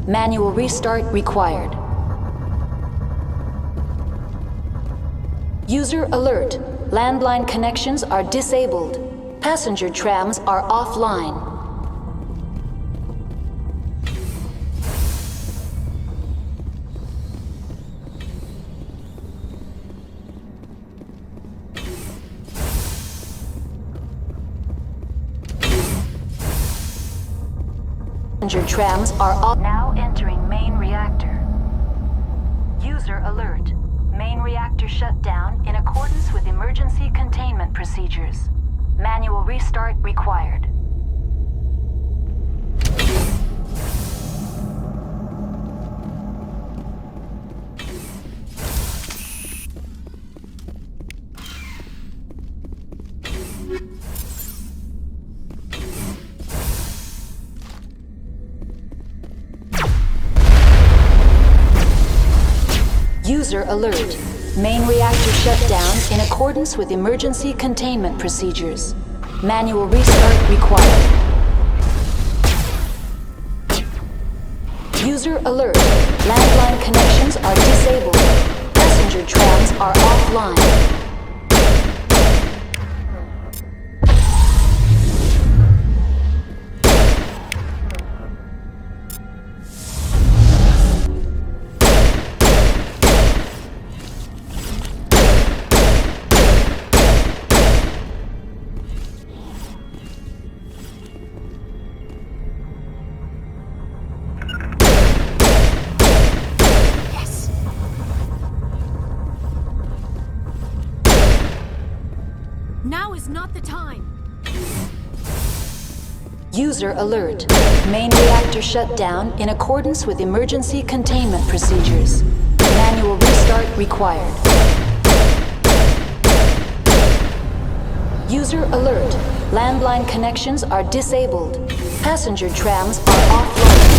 Manual restart required. User alert. Landline connections are disabled. Passenger trams are offline. Passenger trams are off. Now entering main reactor. User alert. Main reactor shut down in accordance with emergency containment procedures. Manual restart required. User alert. Main reactor shut down in accordance with emergency containment procedures. Manual restart required. User alert. Landline connections are disabled. Passenger trams are offline. Now is not the time. User alert. Main reactor shut down in accordance with emergency containment procedures. Manual restart required. User alert. Landline connections are disabled. Passenger trams are offline.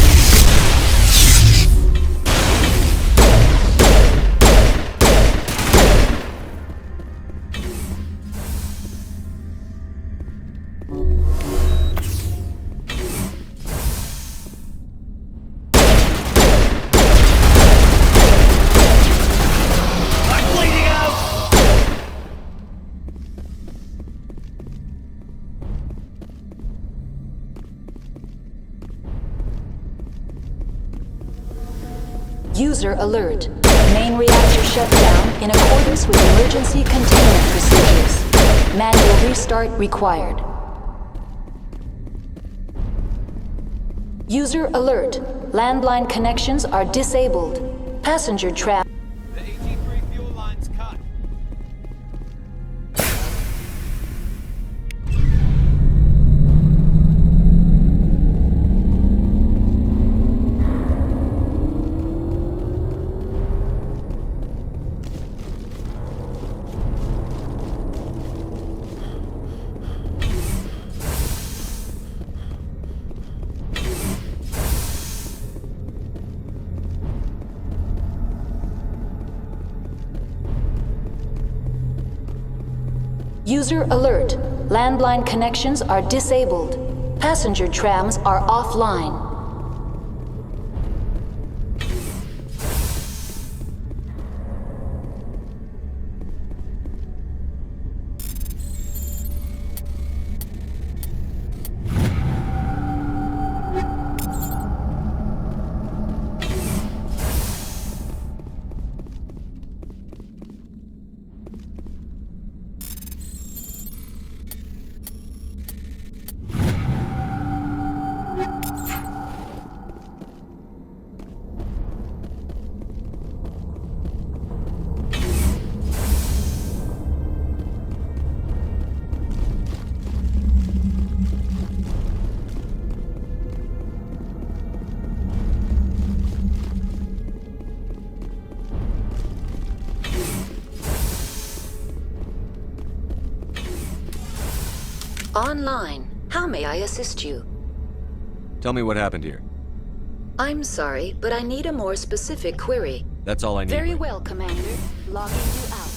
User alert. Main reactor shut down in accordance with emergency containment procedures. Manual restart required. User alert. Landline connections are disabled. Passenger trap. The AT3 fuel line's cut. User alert. Landline connections are disabled. Passenger trams are offline. Online. How may I assist you? Tell me what happened here. I'm sorry, but I need a more specific query. That's all I need. Very well, Commander. Logging you out.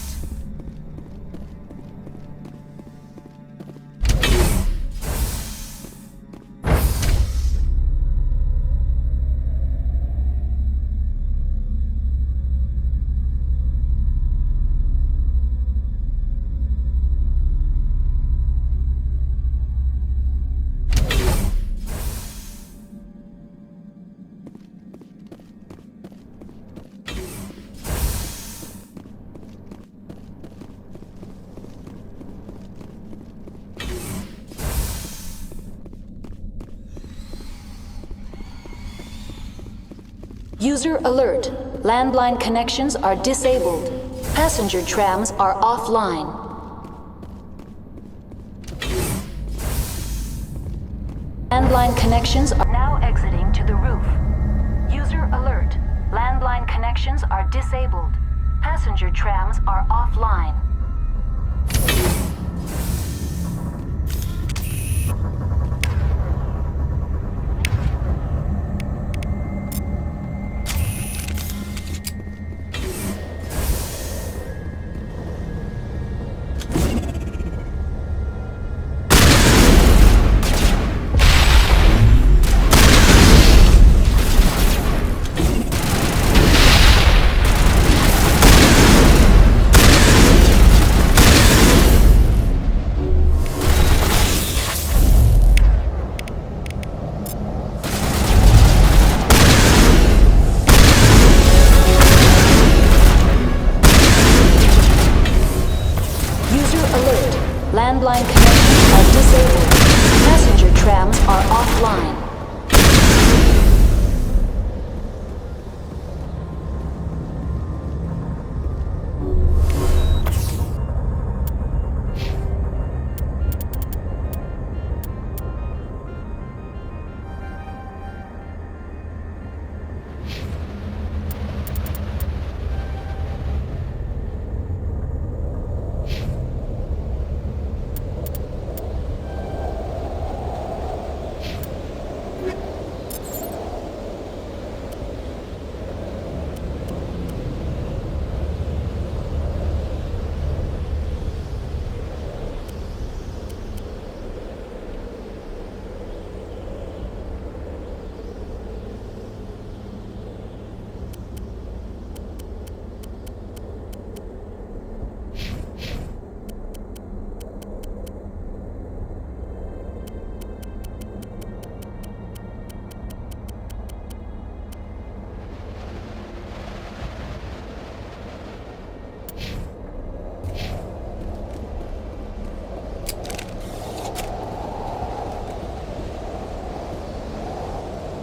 User alert. Landline connections are disabled. Passenger trams are offline. Landline connections are now exiting to the roof. User alert. Landline connections are disabled. Passenger trams are offline. Landline connections are disabled. Passenger trams are offline.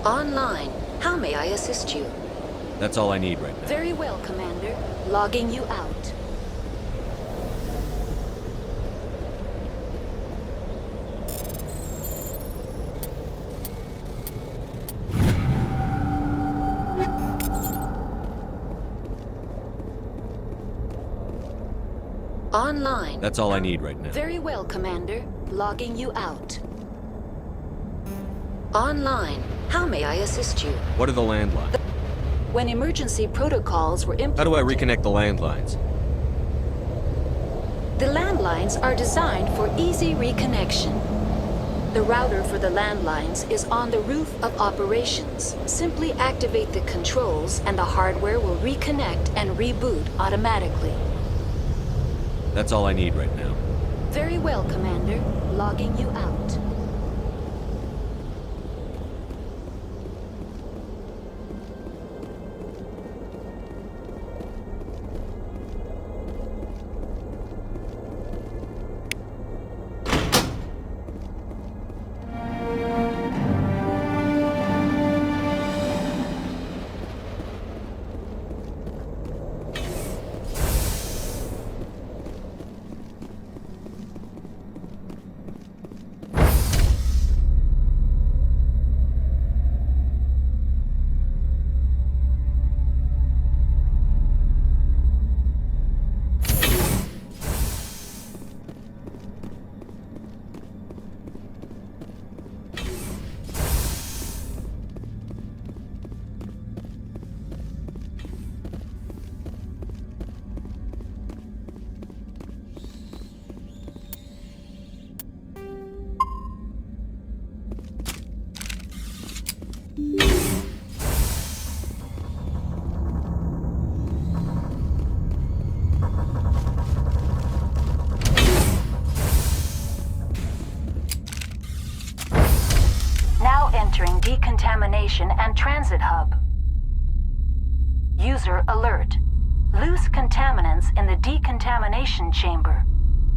Online. How may I assist you? That's all I need right now. Very well, Commander. Logging you out. Online. That's all I need right now. Very well, Commander. Logging you out. Online. How may I assist you? What are the landlines? When emergency protocols were implemented... How do I reconnect the landlines? The landlines are designed for easy reconnection. The router for the landlines is on the roof of operations. Simply activate the controls and the hardware will reconnect and reboot automatically. That's all I need right now. Very well, Commander. Logging you out. Entering decontamination and transit hub. User alert. Loose contaminants in the decontamination chamber.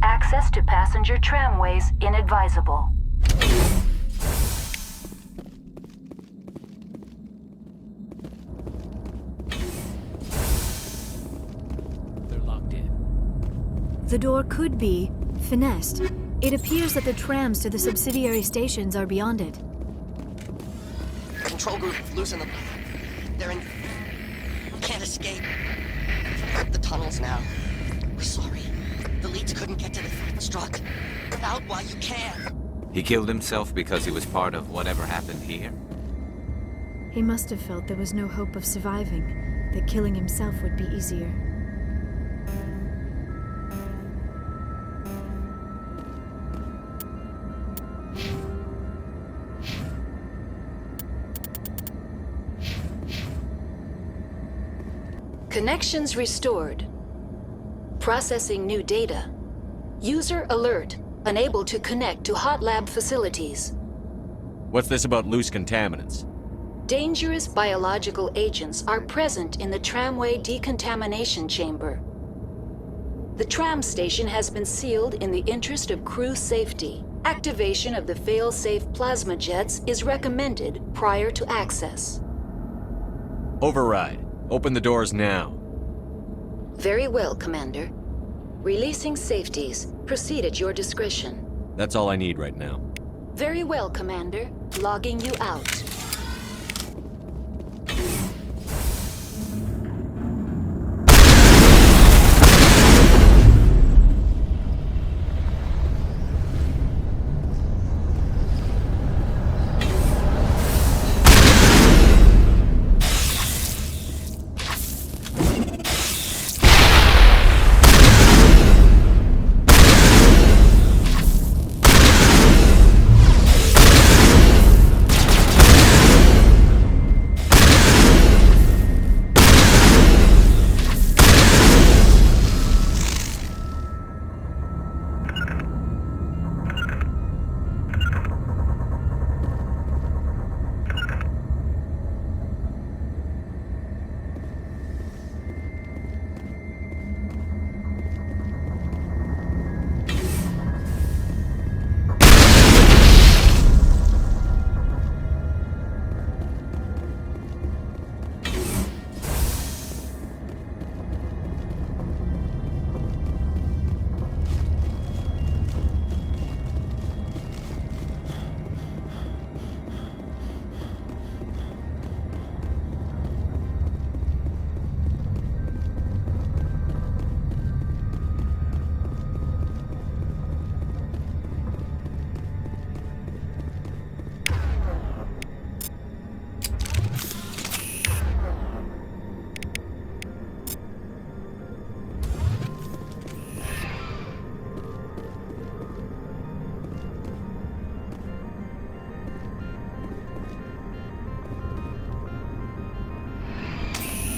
Access to passenger tramways inadvisable. The door could be finessed. It appears that the trams to the subsidiary stations are beyond it. Control group, loosen them. They're in... We can't escape. Up the tunnels now. We're sorry. The leads couldn't get to the struck. Out while you can. He killed himself because he was part of whatever happened here? He must have felt there was no hope of surviving, that killing himself would be easier. Connections restored. Processing new data. User alert. Unable to connect to hot lab facilities. What's this about loose contaminants? Dangerous biological agents are present in the tramway decontamination chamber. The tram station has been sealed in the interest of crew safety. Activation of the fail-safe plasma jets is recommended prior to access. Override. Open the doors now. Very well, Commander. Releasing safeties. Proceed at your discretion. That's all I need right now. Very well, Commander. Logging you out.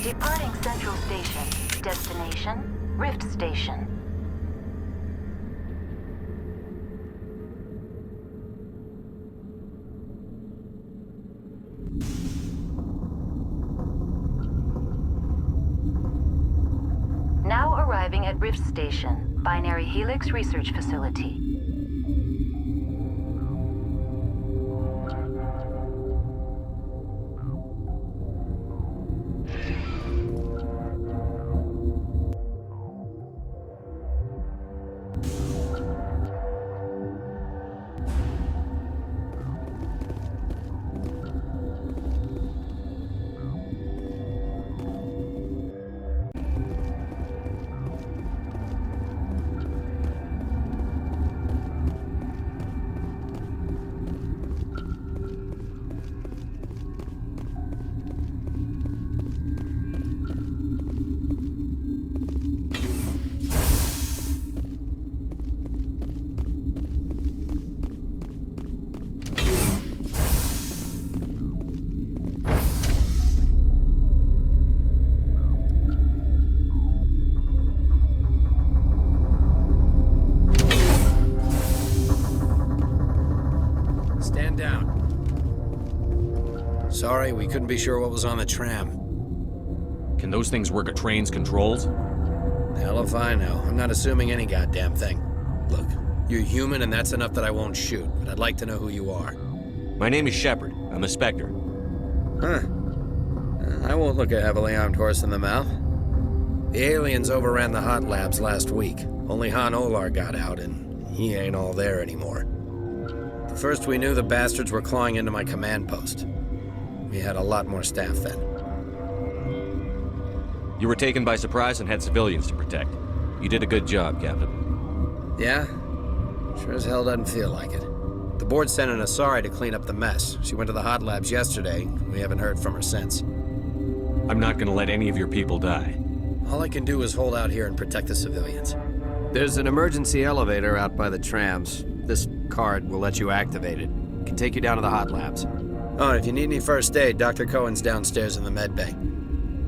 Departing Central Station. Destination, Rift Station. Now arriving at Rift Station, Binary Helix Research Facility. Sorry, we couldn't be sure what was on the tram. Can those things work a train's controls? Hell if I know. I'm not assuming any goddamn thing. Look, you're human and that's enough that I won't shoot, but I'd like to know who you are. My name is Shepard. I'm a Spectre. Huh. I won't look a heavily armed horse in the mouth. The aliens overran the hot labs last week. Only Han Olar got out, and he ain't all there anymore. The first we knew, the bastards were clawing into my command post. We had a lot more staff then. You were taken by surprise and had civilians to protect. You did a good job, Captain. Yeah? Sure as hell doesn't feel like it. The board sent an Asari to clean up the mess. She went to the hot labs yesterday. We haven't heard from her since. I'm not gonna let any of your people die. All I can do is hold out here and protect the civilians. There's an emergency elevator out by the trams. This card will let you activate it. Can take you down to the hot labs. Oh, and if you need any first aid, Dr. Cohen's downstairs in the med bay.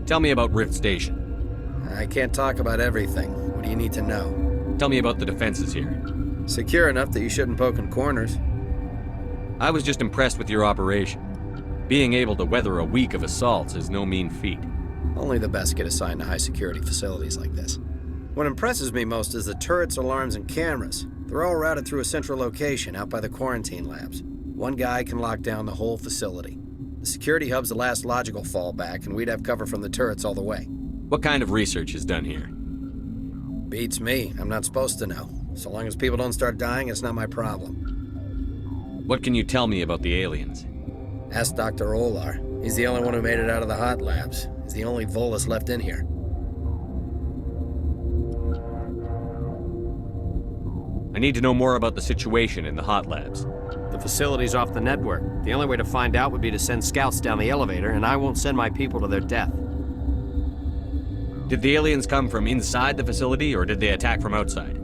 Tell me about Rift Station. I can't talk about everything. What do you need to know? Tell me about the defenses here. Secure enough that you shouldn't poke in corners. I was just impressed with your operation. Being able to weather a week of assaults is no mean feat. Only the best get assigned to high-security facilities like this. What impresses me most is the turrets, alarms, and cameras. They're all routed through a central location out by the quarantine labs. One guy can lock down the whole facility. The security hub's the last logical fallback, and we'd have cover from the turrets all the way. What kind of research is done here? Beats me. I'm not supposed to know. So long as people don't start dying, it's not my problem. What can you tell me about the aliens? Ask Dr. Olar. He's the only one who made it out of the hot labs. He's the only Volus left in here. I need to know more about the situation in the hot labs. The facility's off the network. The only way to find out would be to send scouts down the elevator, and I won't send my people to their death. Did the aliens come from inside the facility, or did they attack from outside?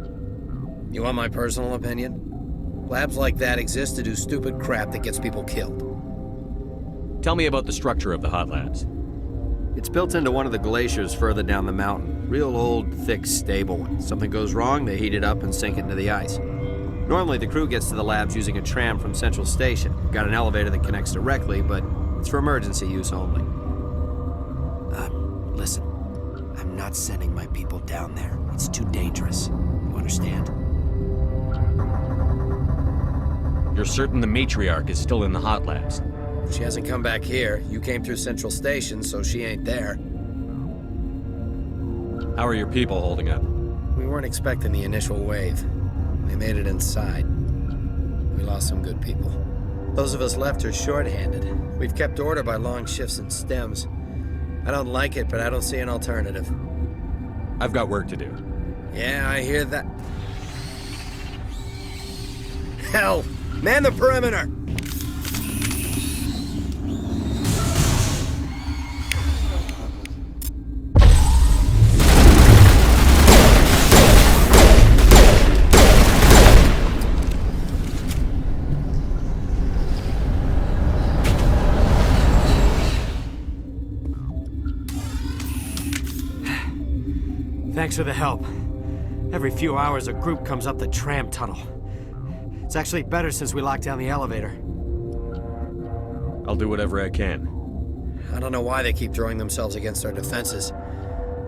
You want my personal opinion? Labs like that exist to do stupid crap that gets people killed. Tell me about the structure of the hot labs. It's built into one of the glaciers further down the mountain. Real old, thick, stable one. Something goes wrong, they heat it up and sink it into the ice. Normally, the crew gets to the labs using a tram from Central Station. Got an elevator that connects directly, but it's for emergency use only. Listen. I'm not sending my people down there. It's too dangerous. You understand? You're certain the Matriarch is still in the hot labs? She hasn't come back here. You came through Central Station, so she ain't there. How are your people holding up? We weren't expecting the initial wave. They made it inside. We lost some good people. Those of us left are short-handed. We've kept order by long shifts and stems. I don't like it, but I don't see an alternative. I've got work to do. Yeah, I hear that. Hell! Man the perimeter! Thanks for the help. Every few hours, a group comes up the tram tunnel. It's actually better since we locked down the elevator. I'll do whatever I can. I don't know why they keep throwing themselves against our defenses.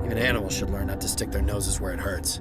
Even animals should learn not to stick their noses where it hurts.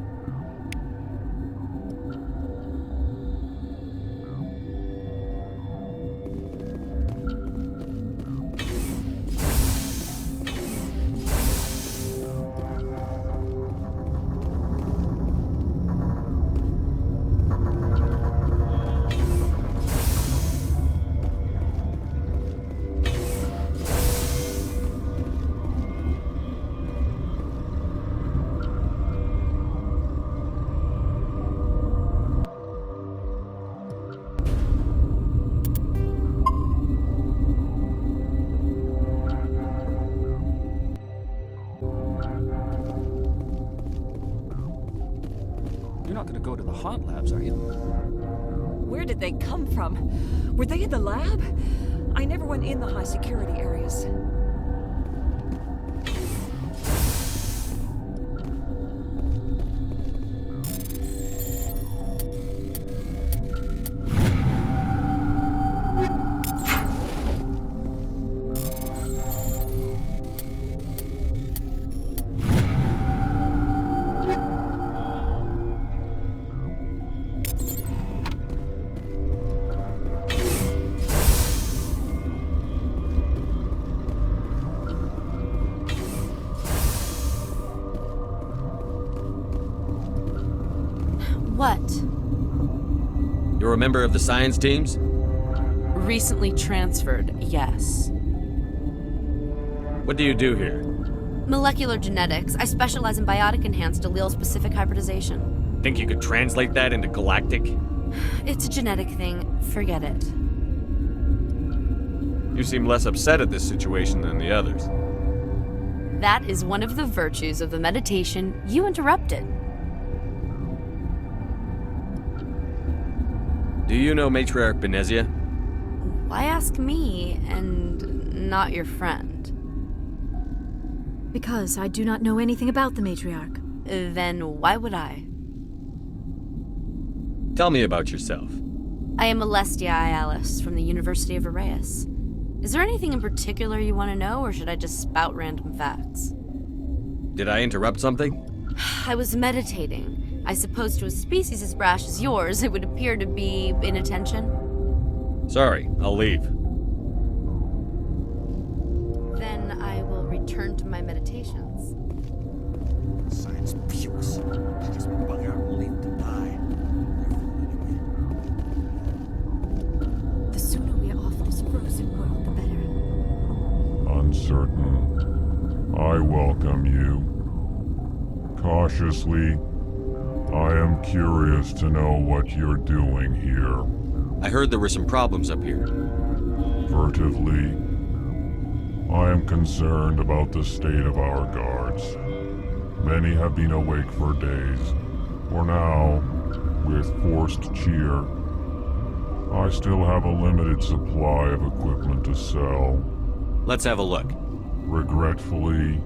You're not gonna go to the hot labs, are you? Where did they come from? Were they in the lab? I never went in the high security areas. What? You're a member of the science teams? Recently transferred, yes. What do you do here? Molecular genetics. I specialize in biotic-enhanced allele-specific hybridization. Think you could translate that into galactic? It's a genetic thing. Forget it. You seem less upset at this situation than the others. That is one of the virtues of the meditation you interrupted. Do you know Matriarch Benzia? Why ask me and not your friend? Because I do not know anything about the Matriarch. Then why would I? Tell me about yourself. I am Alestia Ialis from the University of Arraeus. Is there anything in particular you want to know, or should I just spout random facts? Did I interrupt something? I was meditating. I suppose to a species as brash as yours, it would appear to be inattention. Sorry, I'll leave. Then I will return to my meditations. Science pukes. Just bug out and leave to die. The sooner we are off this frozen world, the better. Uncertain. I welcome you. Cautiously, I am curious to know what you're doing here. I heard there were some problems up here. Furtively, I am concerned about the state of our guards. Many have been awake for days. For now, with forced cheer, I still have a limited supply of equipment to sell. Let's have a look. Regretfully,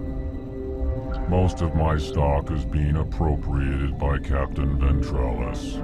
most of my stock is being appropriated by Captain Ventralis.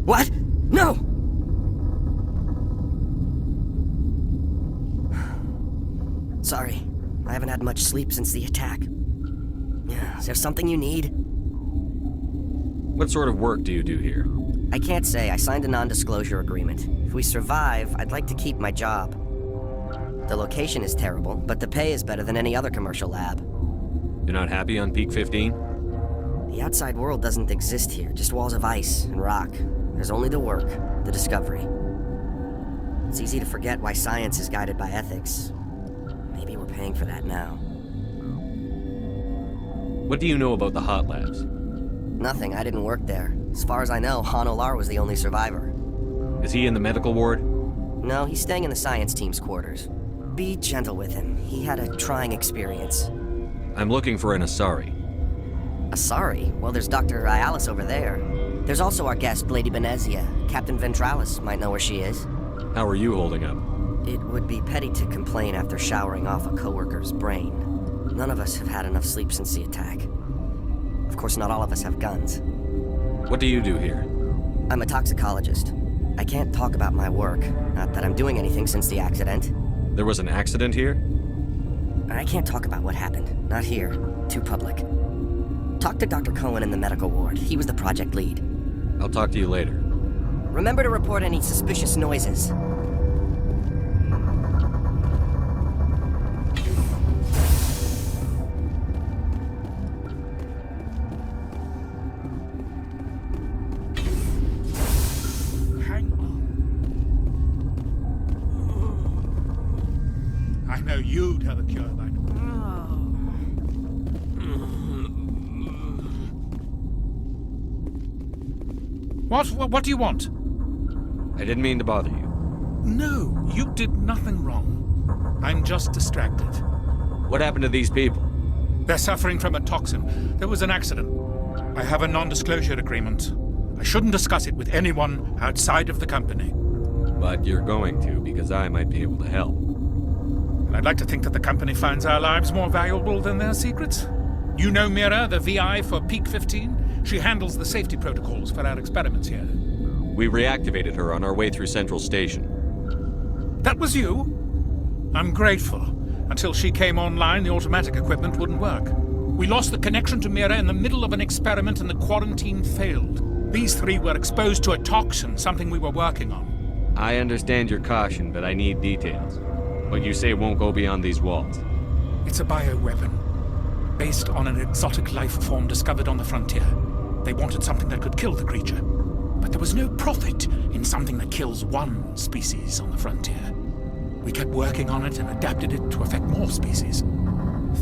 What? No! Sorry, I haven't had much sleep since the attack. Is there something you need? What sort of work do you do here? I can't say. I signed a non-disclosure agreement. If we survive, I'd like to keep my job. The location is terrible, but the pay is better than any other commercial lab. You're not happy on Peak 15? The outside world doesn't exist here, just walls of ice and rock. There's only the work, the discovery. It's easy to forget why science is guided by ethics. Maybe we're paying for that now. What do you know about the hot labs? Nothing, I didn't work there. As far as I know, Han Olar was the only survivor. Is he in the medical ward? No, he's staying in the science team's quarters. Be gentle with him. He had a trying experience. I'm looking for an Asari. Asari? Well, there's Dr. Ialis over there. There's also our guest, Lady Benzia. Captain Ventralis might know where she is. How are you holding up? It would be petty to complain after showering off a coworker's brain. None of us have had enough sleep since the attack. Of course, not all of us have guns. What do you do here? I'm a toxicologist. I can't talk about my work. Not that I'm doing anything since the accident. There was an accident here? I can't talk about what happened. Not here. Too public. Talk to Dr. Cohen in the medical ward. He was the project lead. I'll talk to you later. Remember to report any suspicious noises. Hang on. I know you'd have a cure by now. What do you want? I didn't mean to bother you. No, you did nothing wrong. I'm just distracted. What happened to these people? They're suffering from a toxin. There was an accident. I have a non-disclosure agreement. I shouldn't discuss it with anyone outside of the company. But you're going to, because I might be able to help. And I'd like to think that the company finds our lives more valuable than their secrets. You know Mira, the VI for Peak 15? She handles the safety protocols for our experiments here. We reactivated her on our way through Central Station. That was you? I'm grateful. Until she came online, the automatic equipment wouldn't work. We lost the connection to Mira in the middle of an experiment and the quarantine failed. These three were exposed to a toxin, something we were working on. I understand your caution, but I need details. What you say won't go beyond these walls. It's a bioweapon, based on an exotic life form discovered on the frontier. They wanted something that could kill the creature. But there was no profit in something that kills one species on the frontier. We kept working on it and adapted it to affect more species.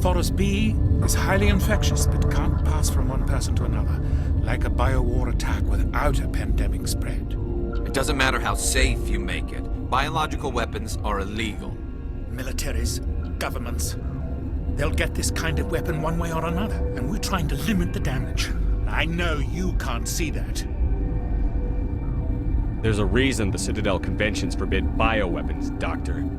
Thoros B is highly infectious, but can't pass from one person to another, like a biowar attack without a pandemic spread. It doesn't matter how safe you make it. Biological weapons are illegal. Militaries, governments, they'll get this kind of weapon one way or another, and we're trying to limit the damage. I know you can't see that. There's a reason the Citadel conventions forbid bioweapons, Doctor.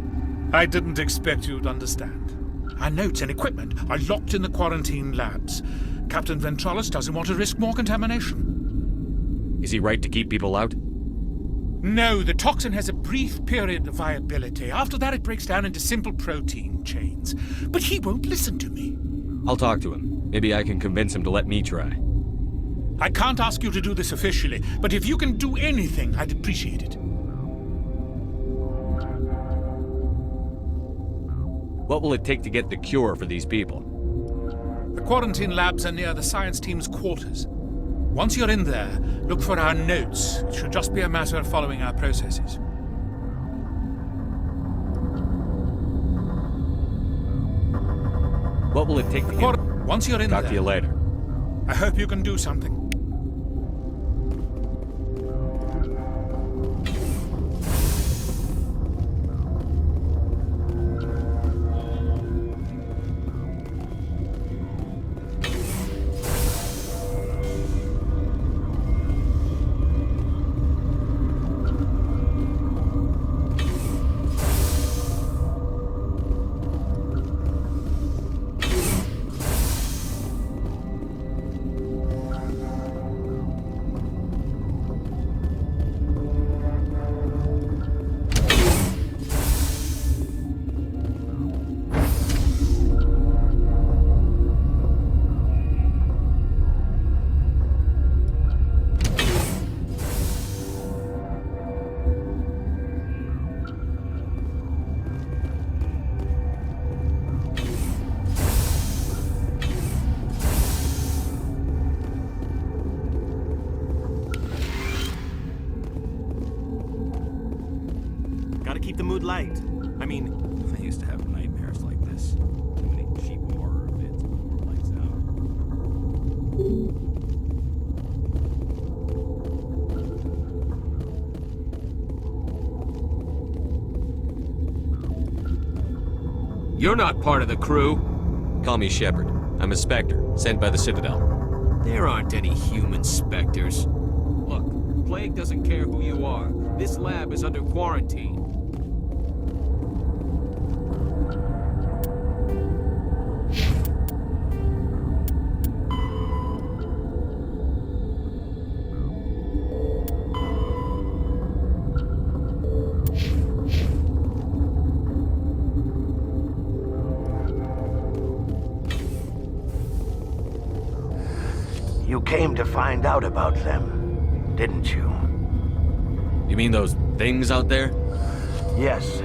I didn't expect you'd understand. Our notes and equipment are locked in the quarantine labs. Captain Ventralis doesn't want to risk more contamination. Is he right to keep people out? No, the toxin has a brief period of viability. After that, it breaks down into simple protein chains. But he won't listen to me. I'll talk to him. Maybe I can convince him to let me try. I can't ask you to do this officially, but if you can do anything, I'd appreciate it. What will it take to get the cure for these people? The quarantine labs are near the science team's quarters. Once you're in there, look for our notes. It should just be a matter of following our processes. What will it take to get... Once you're in there... Talk to you later. I hope you can do something. Gotta keep the mood light. I mean, I used to have nightmares like this. Too many cheap horror vids before lights out. You're not part of the crew. Call me Shepard. I'm a Spectre, sent by the Citadel. There aren't any human Spectres. Look, Plague doesn't care who you are. This lab is under quarantine. You came to find out about them, didn't you? You mean those things out there? Yes.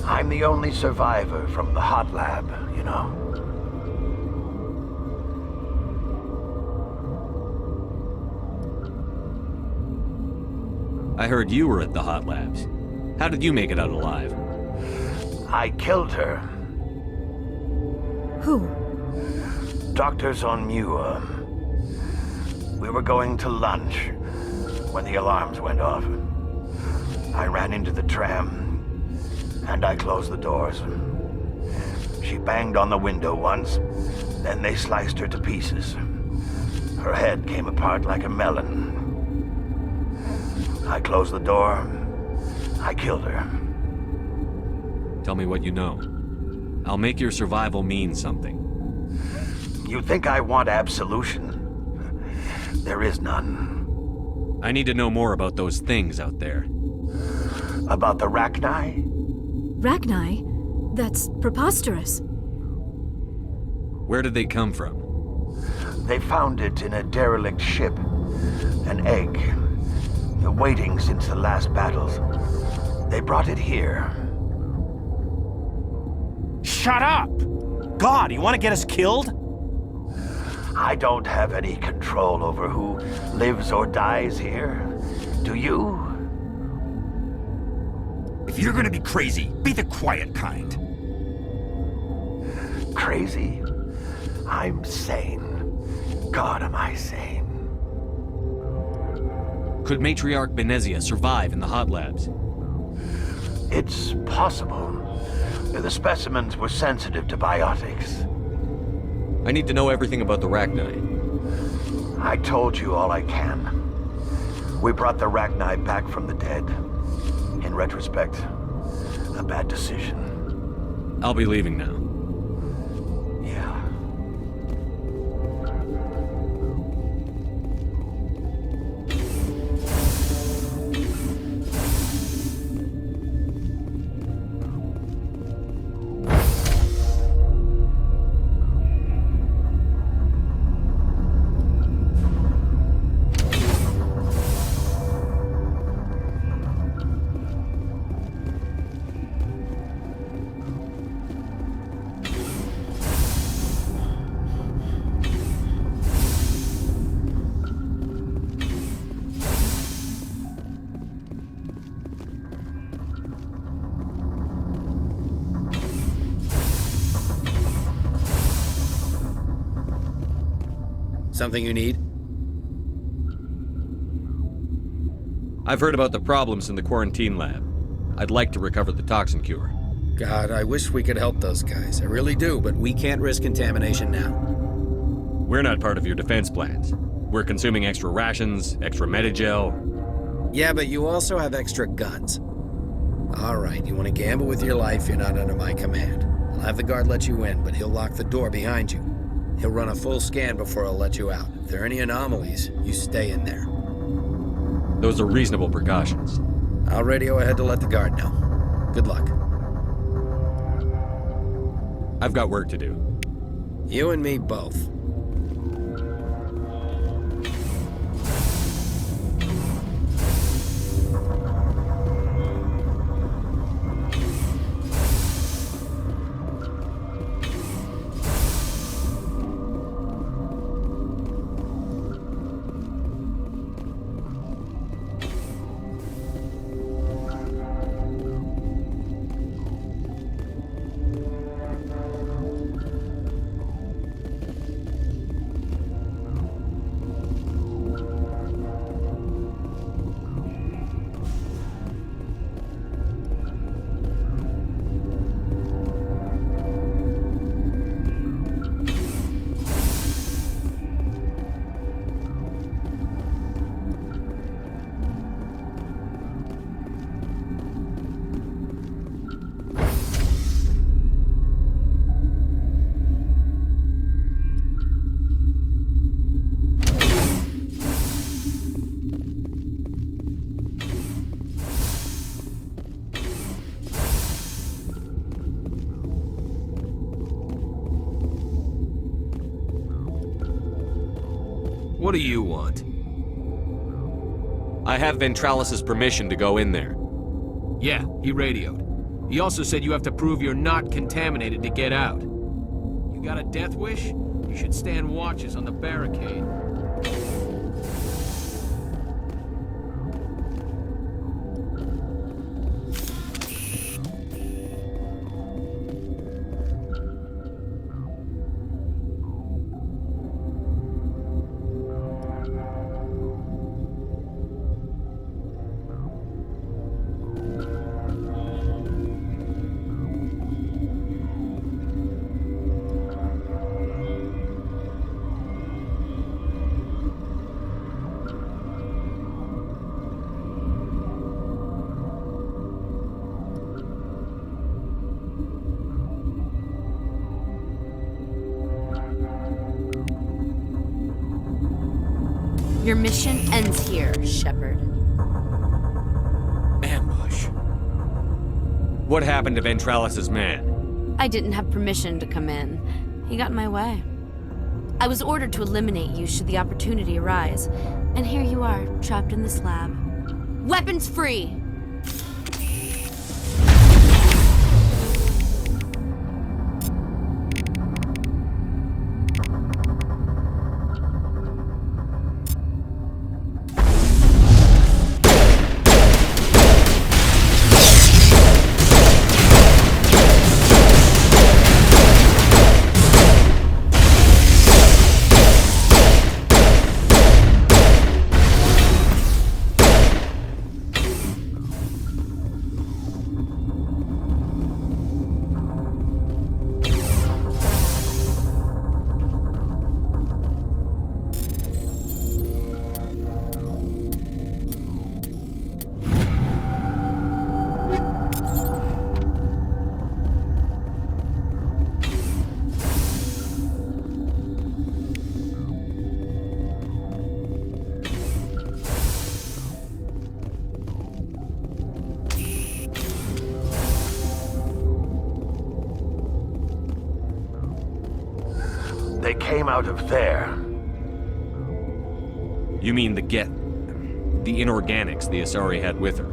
I'm the only survivor from the hot lab, you know. I heard you were at the hot labs. How did you make it out alive? I killed her. Who? Doctors on Muir. We were going to lunch when the alarms went off. I ran into the tram, and I closed the doors. She banged on the window once, then they sliced her to pieces. Her head came apart like a melon. I closed the door. I killed her. Tell me what you know. I'll make your survival mean something. You think I want absolution? There is none. I need to know more about those things out there. About the Rachni? Rachni? That's preposterous. Where did they come from? They found it in a derelict ship. An egg. Waiting since the last battles. They brought it here. Shut up! God, you want to get us killed? I don't have any control over who lives or dies here. Do you? If you're gonna be crazy, be the quiet kind. Crazy? I'm sane. God, am I sane. Could Matriarch Benzia survive in the hot labs? It's possible. The specimens were sensitive to biotics. I need to know everything about the Rachni. I told you all I can. We brought the Rachni back from the dead. In retrospect, a bad decision. I'll be leaving now. Yeah. Something you need? I've heard about the problems in the quarantine lab. I'd like to recover the toxin cure. God, I wish we could help those guys. I really do, but we can't risk contamination now. We're not part of your defense plans. We're consuming extra rations, extra Medigel. Yeah, but you also have extra guns. All right, you want to gamble with your life, you're not under my command. I'll have the guard let you in, but he'll lock the door behind you. He'll run a full scan before he'll let you out. If there are any anomalies, you stay in there. Those are reasonable precautions. I'll radio ahead to let the guard know. Good luck. I've got work to do. You and me both. What do you want? I have Ventralis's permission to go in there. Yeah, he radioed. He also said you have to prove you're not contaminated to get out. You got a death wish? You should stand watches on the barricade. Your mission ends here, Shepard. Ambush. What happened to Ventralis's man? I didn't have permission to come in. He got in my way. I was ordered to eliminate you should the opportunity arise. And here you are, trapped in this lab. Weapons free! They came out of there. You mean the inorganics the Asari had with her?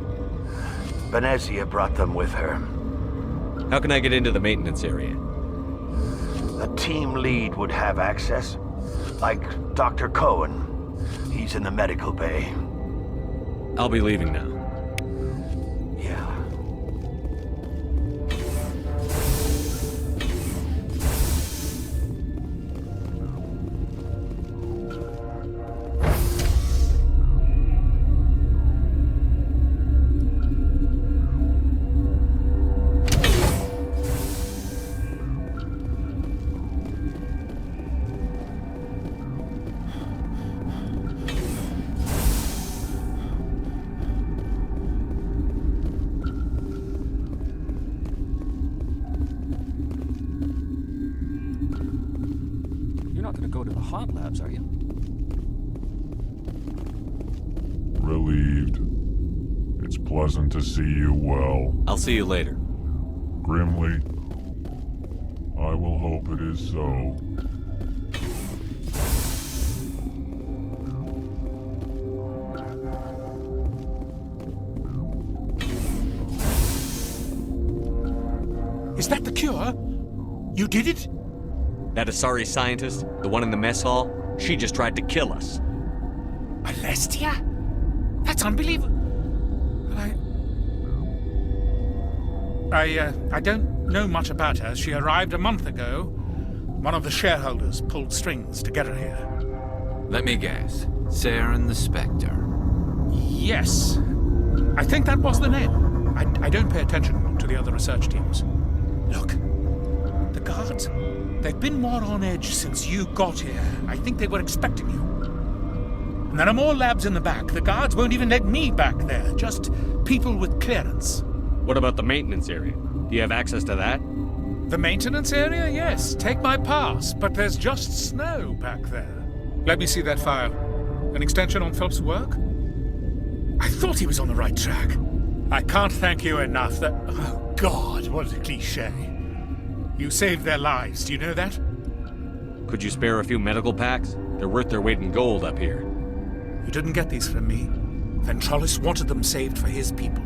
Benzia brought them with her. How can I get into the maintenance area? A team lead would have access. Like Dr. Cohen. He's in the medical bay. I'll be leaving now. Yeah. Go to the hot labs, are you? Relieved. It's pleasant to see you well. I'll see you later. Grimly, I will hope it is so. Is that the cure? You did it? That Asari scientist, the one in the mess hall, she just tried to kill us. Alestia? That's unbelievable. I don't know much about her. She arrived a month ago. One of the shareholders pulled strings to get her here. Let me guess. Saren the Spectre. Yes. I think that was the name. I don't pay attention to the other research teams. Look, the guards, they've been more on edge since you got here. I think they were expecting you. And there are more labs in the back. The guards won't even let me back there. Just people with clearance. What about the maintenance area? Do you have access to that? The maintenance area? Yes. Take my pass. But there's just snow back there. Let me see that file. An extension on Phelps' work? I thought he was on the right track. I can't thank you enough that... Oh, God, what a cliché. You saved their lives, do you know that? Could you spare a few medical packs? They're worth their weight in gold up here. You didn't get these from me. Ventralis wanted them saved for his people.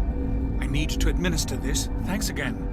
I need to administer this. Thanks again.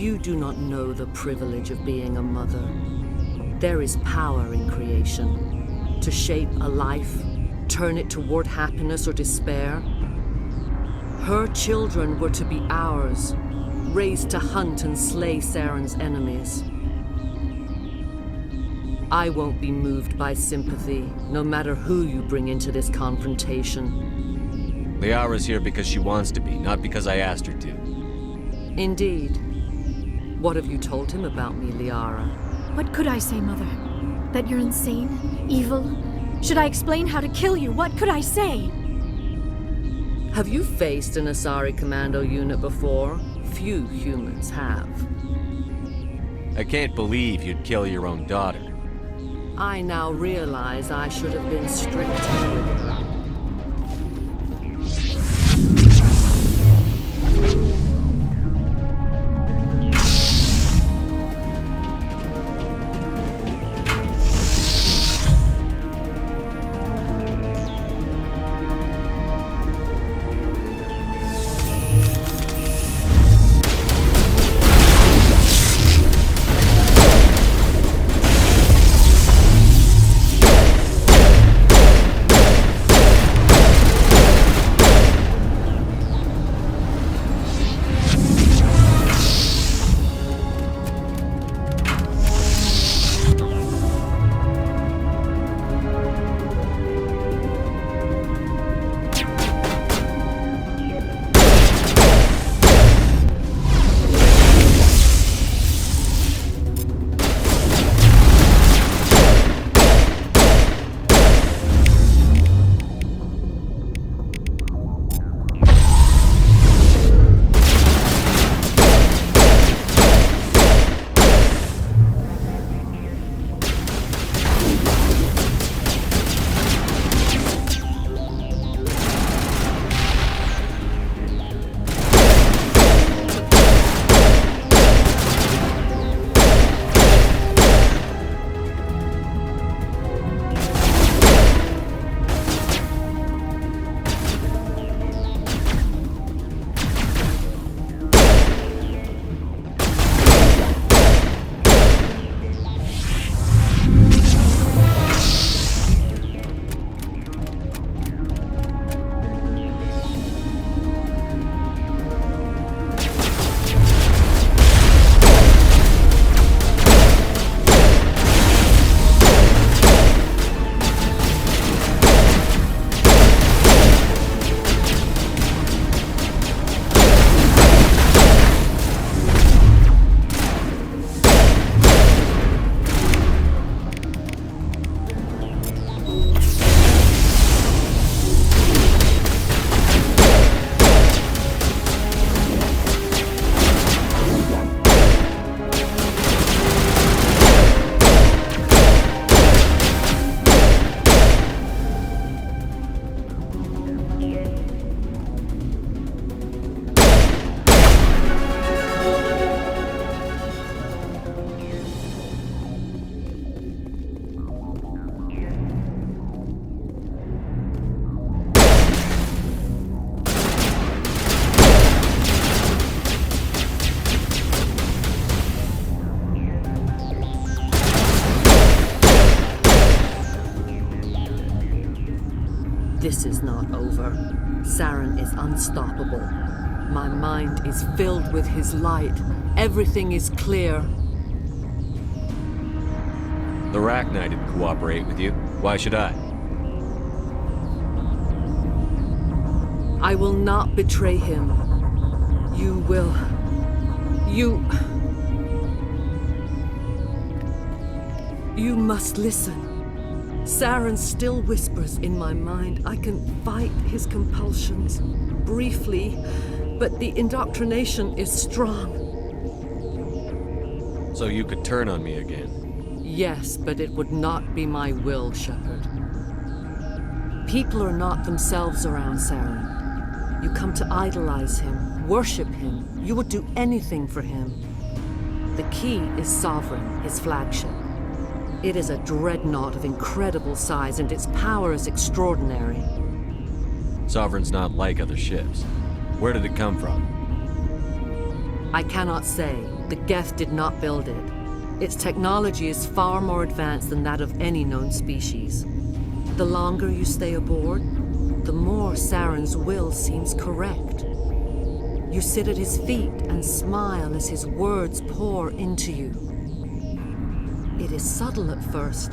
You do not know the privilege of being a mother. There is power in creation. To shape a life, turn it toward happiness or despair. Her children were to be ours, raised to hunt and slay Saren's enemies. I won't be moved by sympathy, no matter who you bring into this confrontation. Liara's here because she wants to be, not because I asked her to. Indeed. What have you told him about me, Liara? What could I say, Mother? That you're insane? Evil? Should I explain how to kill you? What could I say? Have you faced an Azari-Commando unit before? Few humans have. I can't believe you'd kill your own daughter. I now realize I should have been stricter with her. This is not over. Saren is unstoppable. My mind is filled with his light. Everything is clear. The Rachni didn't cooperate with you. Why should I? I will not betray him. You will. You must listen. Saren still whispers in my mind. I can fight his compulsions, briefly, but the indoctrination is strong. So you could turn on me again? Yes, but it would not be my will, Shepard. People are not themselves around Saren. You come to idolize him, worship him. You would do anything for him. The key is Sovereign, his flagship. It is a dreadnought of incredible size, and its power is extraordinary. Sovereign's not like other ships. Where did it come from? I cannot say. The Geth did not build it. Its technology is far more advanced than that of any known species. The longer you stay aboard, the more Saren's will seems correct. You sit at his feet and smile as his words pour into you. It is subtle at first.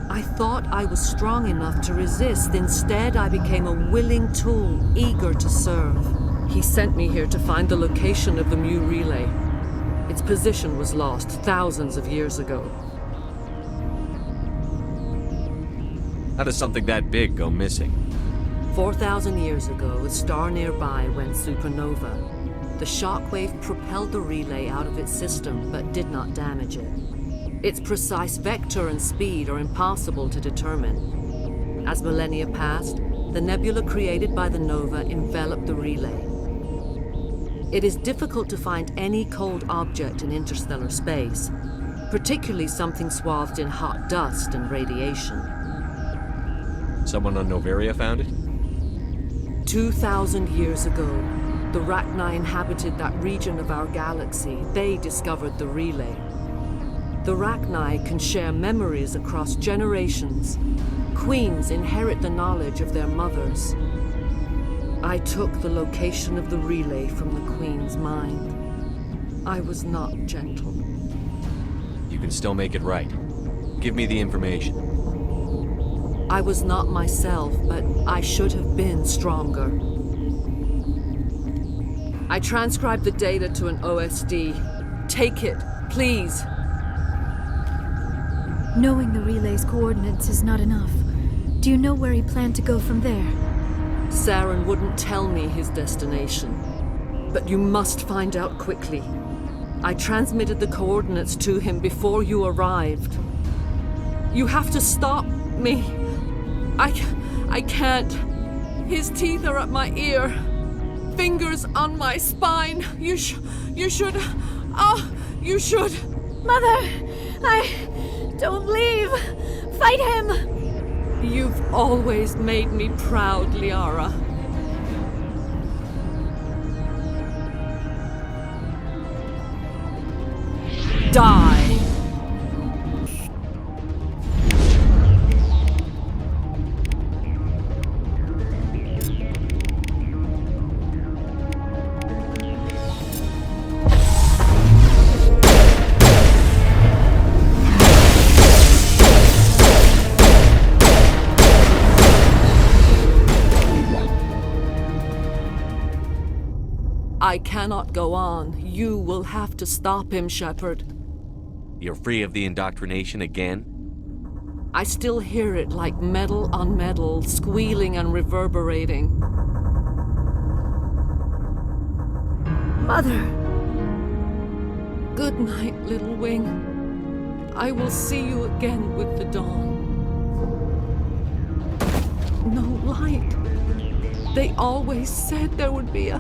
I thought I was strong enough to resist. Instead, I became a willing tool, eager to serve. He sent me here to find the location of the Mu relay. Its position was lost thousands of years ago. How does something that big go missing? 4,000 years ago, a star nearby went supernova. The shockwave propelled the relay out of its system, but did not damage it. Its precise vector and speed are impossible to determine. As millennia passed, the nebula created by the nova enveloped the relay. It is difficult to find any cold object in interstellar space, particularly something swathed in hot dust and radiation. Someone on Noveria found it? 2,000 years ago, the Rachni inhabited that region of our galaxy. They discovered the relay. The Rachni can share memories across generations. Queens inherit the knowledge of their mothers. I took the location of the relay from the Queen's mind. I was not gentle. You can still make it right. Give me the information. I was not myself, but I should have been stronger. I transcribed the data to an OSD. Take it, please. Knowing the relay's coordinates is not enough. Do you know where he planned to go from there? Saren wouldn't tell me his destination. But you must find out quickly. I transmitted the coordinates to him before you arrived. You have to stop me. I can't. His teeth are at my ear. Fingers on my spine. You should. Oh, you should. Mother, don't leave. Fight him. You've always made me proud, Liara. Die. I cannot go on. You will have to stop him, Shepard. You're free of the indoctrination again? I still hear it like metal on metal, squealing and reverberating. Mother! Good night, little wing. I will see you again with the dawn. No light. They always said there would be a